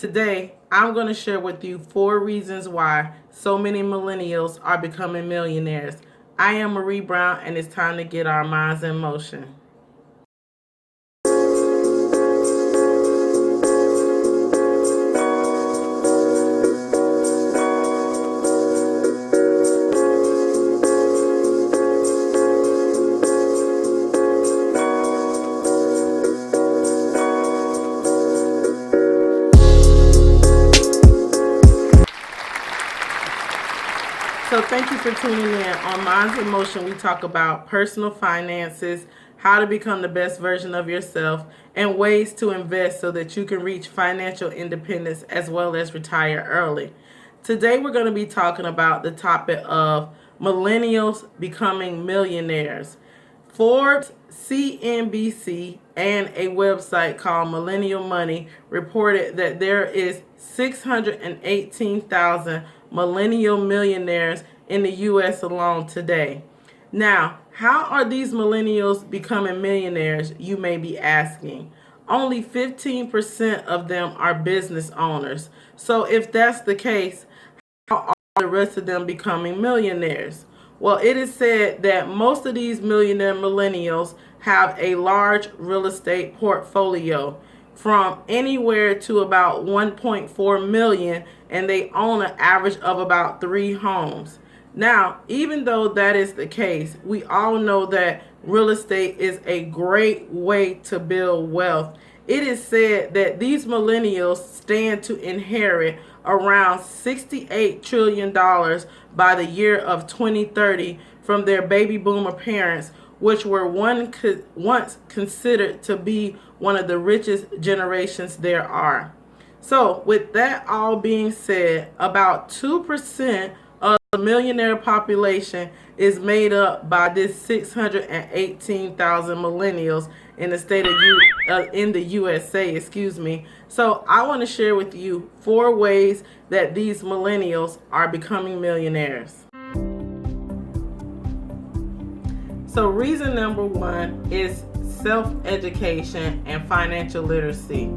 Today, I'm going to share with you 4 reasons why so many millennials are becoming millionaires. I am Marie Brown, and it's time to get our minds in motion. So thank you for tuning in. On Minds in Motion, we talk about personal finances, how to become the best version of yourself, and ways to invest so that you can reach financial independence as well as retire early. Today we're going to be talking about the topic of millennials becoming millionaires. Forbes, CNBC, and a website called Millennial Money reported that there is 618,000 millennial millionaires in the U.S. alone today. Now, how are these millennials becoming millionaires, you may be asking? Only 15% of them are business owners. So if that's the case, how are the rest of them becoming millionaires? Well, it is said that most of these millionaire millennials have a large real estate portfolio from anywhere to about 1.4 million, and they own an average of about 3 homes. Now, even though that is the case, we all know that real estate is a great way to build wealth. It is said that these millennials stand to inherit around $68 trillion by the year of 2030 from their baby boomer parents, which were once considered to be one of the richest generations there are. So with that all being said, about 2% of the millionaire population is made up by this 618,000 millennials in the state of in the USA, So I want to share with you 4 ways that these millennials are becoming millionaires. So reason number 1 is self-education and financial literacy.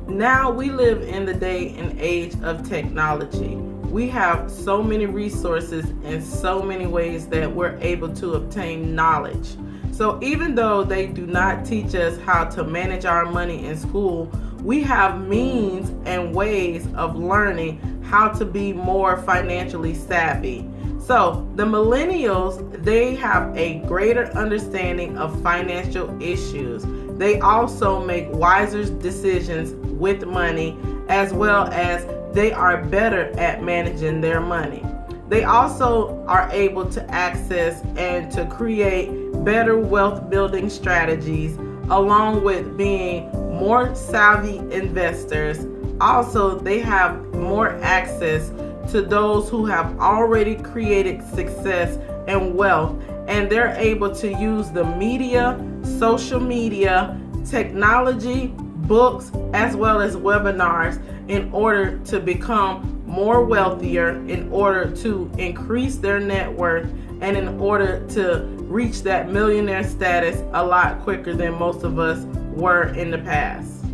Now we live in the day and age of technology. We have so many resources and so many ways that we're able to obtain knowledge. So even though they do not teach us how to manage our money in school, we have means and ways of learning how to be more financially savvy. So the millennials, they have a greater understanding of financial issues. They also make wiser decisions with money, as well as they are better at managing their money. They also are able to access and to create better wealth building strategies, along with being more savvy investors. Also, they have more access to those who have already created success and wealth, and they're able to use the media, social media, technology, books, as well as webinars in order to become more wealthier, in order to increase their net worth, and in order to reach that millionaire status a lot quicker than most of us were in the past.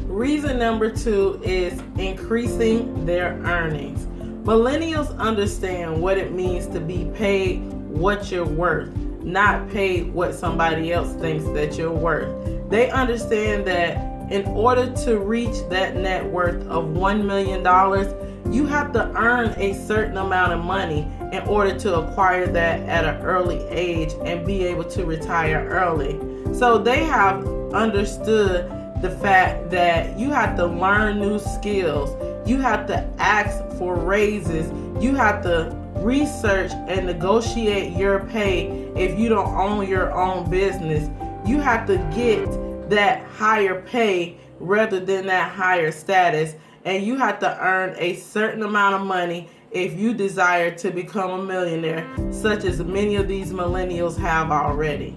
Reason number 2 is increasing their earnings. Millennials understand what it means to be paid what you're worth, not paid what somebody else thinks that you're worth. They understand that in order to reach that net worth of $1 million, you have to earn a certain amount of money in order to acquire that at an early age and be able to retire early. So they have understood the fact that you have to learn new skills, you have to ask for raises, you have to research and negotiate your pay if you don't own your own business. You have to get that higher pay rather than that higher status, and you have to earn a certain amount of money if you desire to become a millionaire, such as many of these millennials have already.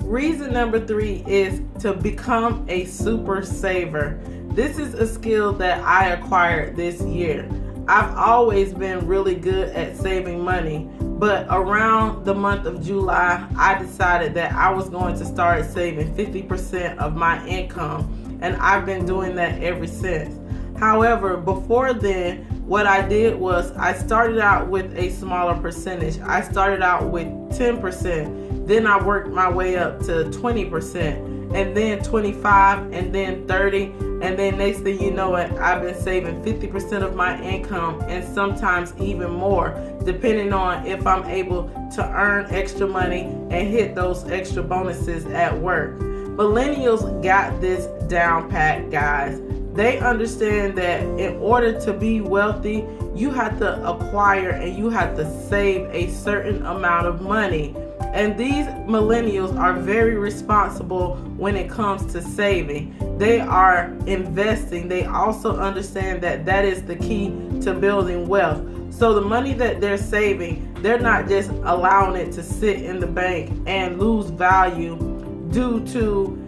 Reason number 3 is to become a super saver. This is a skill that I acquired this year. I've always been really good at saving money, But around the month of July, I decided that I was going to start saving 50% of my income, and I've been doing that ever since. However, before then, what I did was I started out with a smaller percentage. I started out with 10%, then I worked my way up to 20%, and then 25, and then 30, and then next thing you know it, I've been saving 50% of my income, and sometimes even more, depending on if I'm able to earn extra money and hit those extra bonuses at work. Millennials got this down pat, guys. They understand that in order to be wealthy, you have to acquire and you have to save a certain amount of money. And these millennials are very responsible when it comes to saving. They are investing. They also understand that that is the key to building wealth. So the money that they're saving, they're not just allowing it to sit in the bank and lose value due to,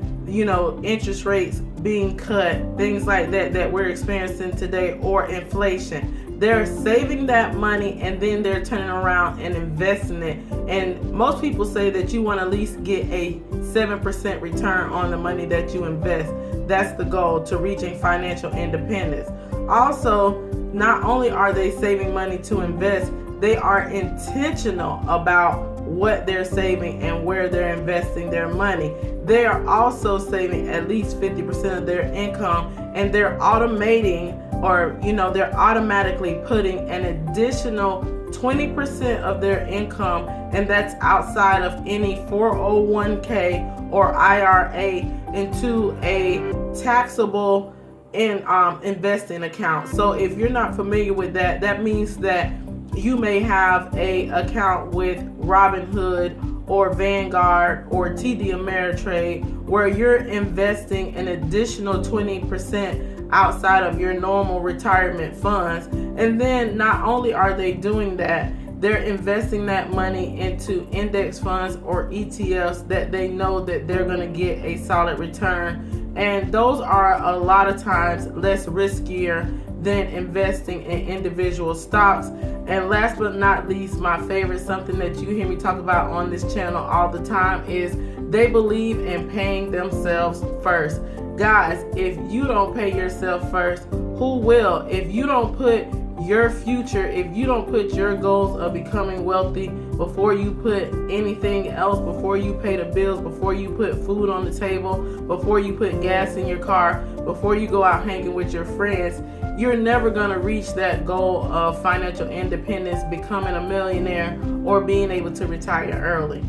interest rates being cut, things like that we're experiencing today, or inflation. They're saving that money and then they're turning around and investing it. And most people say that you want to at least get a 7% return on the money that you invest. That's the goal to reaching financial independence. Also, not only are they saving money to invest, they are intentional about what they're saving and where they're investing their money. They are also saving at least 50% of their income, and they're automating, or they're automatically putting an additional 20% of their income, and that's outside of any 401k or IRA, into a taxable investing account. So if you're not familiar with that, that means that you may have a account with Robinhood or Vanguard or TD Ameritrade, where you're investing an additional 20% outside of your normal retirement funds. And then not only are they doing that, they're investing that money into index funds or ETFs that they know that they're going to get a solid return. And those are a lot of times less riskier than investing in individual stocks. And last but not least, my favorite, something that you hear me talk about on this channel all the time, is they believe in paying themselves first. Guys, if you don't pay yourself first, who will? If you don't put your future, if you don't put your goals of becoming wealthy before you put anything else, before you pay the bills, before you put food on the table, before you put gas in your car, before you go out hanging with your friends, you're never going to reach that goal of financial independence, becoming a millionaire, or being able to retire early.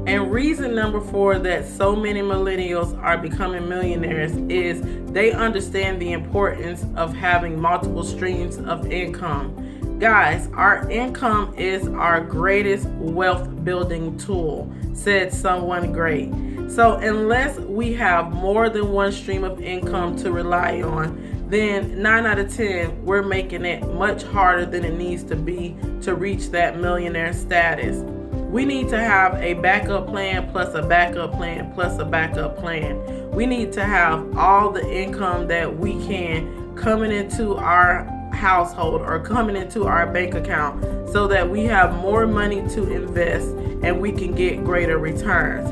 And reason number 4 that so many millennials are becoming millionaires is they understand the importance of having multiple streams of income. Guys, our income is our greatest wealth building tool, said someone great. So unless we have more than one stream of income to rely on, then 9 out of 10, we're making it much harder than it needs to be to reach that millionaire status. We need to have a backup plan plus a backup plan plus a backup plan. We need to have all the income that we can coming into our household or coming into our bank account, so that we have more money to invest and we can get greater returns.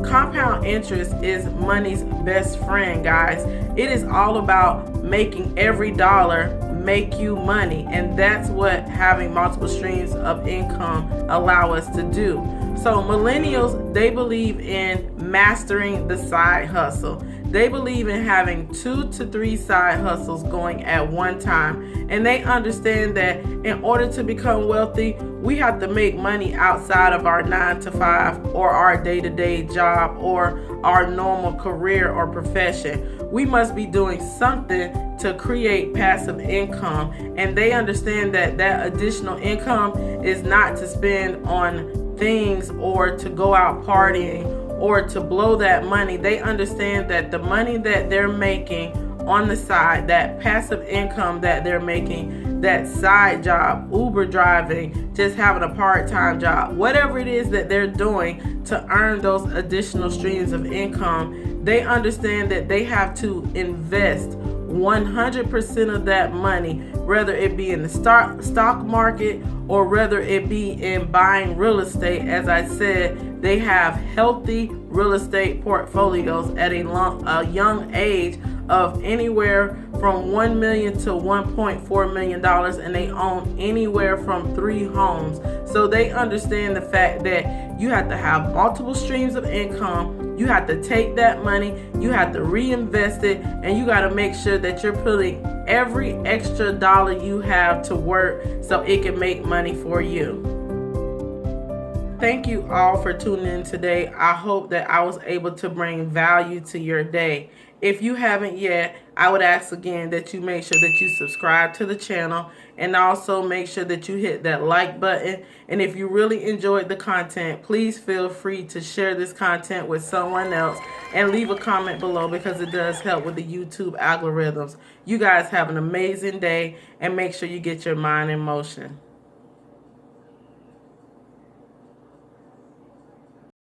Compound interest is money's best friend, guys. It is all about making every dollar make you money, and that's what having multiple streams of income allow us to do. So millennials, they believe in mastering the side hustle. They believe in having 2 to 3 side hustles going at one time, and they understand that in order to become wealthy, we have to make money outside of our 9 to 5 or our day-to-day job or our normal career or profession. We must be doing something to create passive income, and they understand that that additional income is not to spend on things or to go out partying or to blow that money. They understand that the money that they're making on the side, that passive income that they're making, that side job, Uber driving, just having a part-time job, whatever it is that they're doing to earn those additional streams of income, they understand that they have to invest 100% of that money, whether it be in the stock market or whether it be in buying real estate. As I said, they have healthy real estate portfolios at a young age of anywhere from $1 million to $1.4 million, and they own anywhere from 3 homes. So they understand the fact that you have to have multiple streams of income. You have to take that money, you have to reinvest it, and you got to make sure that you're putting every extra dollar you have to work so it can make money for you. Thank you all for tuning in today. I hope that I was able to bring value to your day. If you haven't yet, I would ask again that you make sure that you subscribe to the channel, and also make sure that you hit that like button. And if you really enjoyed the content, please feel free to share this content with someone else and leave a comment below, because it does help with the YouTube algorithms. You guys have an amazing day, and make sure you get your mind in motion.